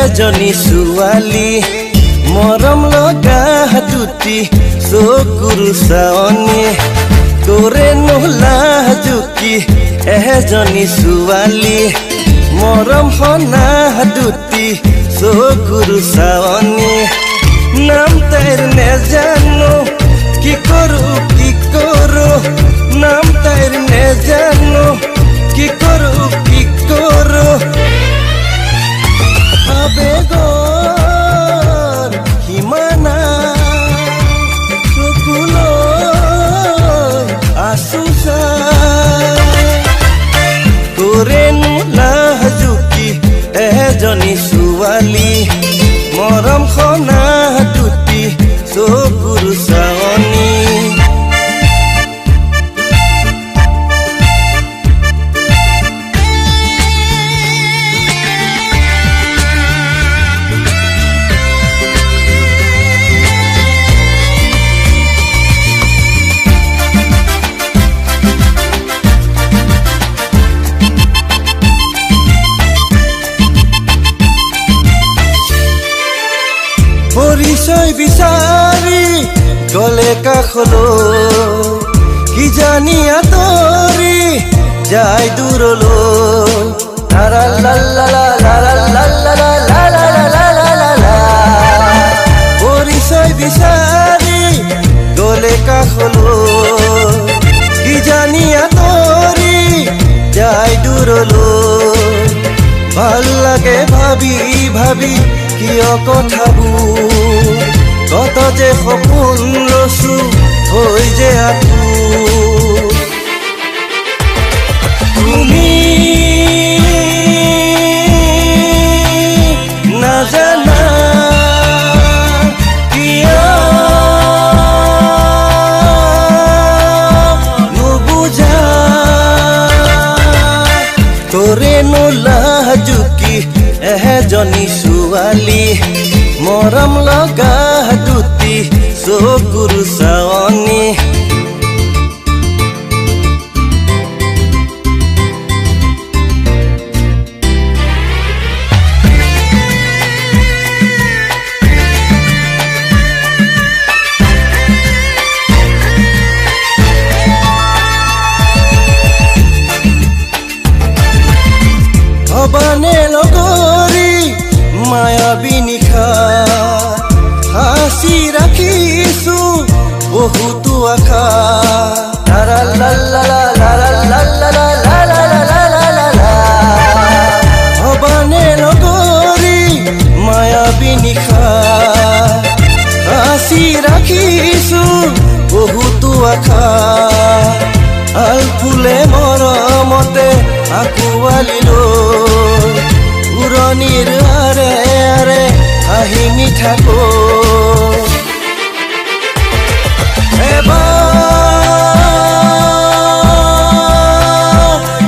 এজনী ছোৱালী মৰম লগা দুটি চকুৰ চাৱনী তোৰে নোলাজুকি এজনী ছোৱালী মৰম সনা দুটি চকুৰ চাৱনী নাম তাইৰ নেজানো কি কৰো নাম তাইৰ নেজানো কি কৰো আবেগৰ সীমানা চকুলৈ আছো তোৰে নোলাজুকি এজনী ছোৱালী মৰম সনা দুটি চকুৰ চাৱনী পৰিচয় বিচাৰি গলে কাষলৈ কি জানি আঁতৰি যায় দূৰলৈ পৰিচয় বিচাৰি গলে কাষলৈ কি জানি আঁতৰি যায় দূৰলৈ ভাল লাগে ভাবি ভাবি কিয় কথাবোৰ কত যে সপোন ৰচো হৈ যে আঁতোৰ তুমি নাজানা কিয় নুবুজা তোৰে নোলাজুকি এজনী ছোৱালী মৰম লগা দুটি চকুৰ চাৱনী ভবানে লগৰী মায়াবী নিশা সাঁচি ৰাখিছো বহুতো আশা ভবানে লগৰী মায়াবী নিশা সাঁচি ৰাখিছো বহুতো আশা আল ফুলে মৰমতে আঁকোৱালি লৈ উৰণিৰ আৰে আৰে আহি মিঠা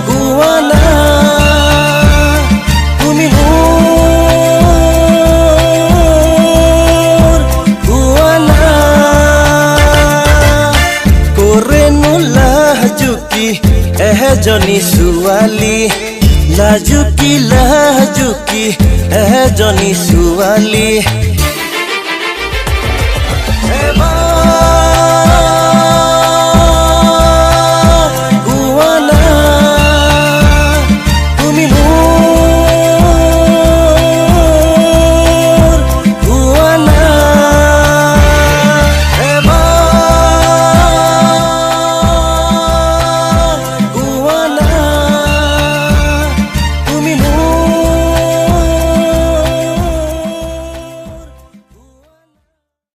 কোৱানা তুমি মোৰ কোৱানা কৰে নোলাজুকি এজনী ছোৱালী লাজুকি এজনী ছোৱালী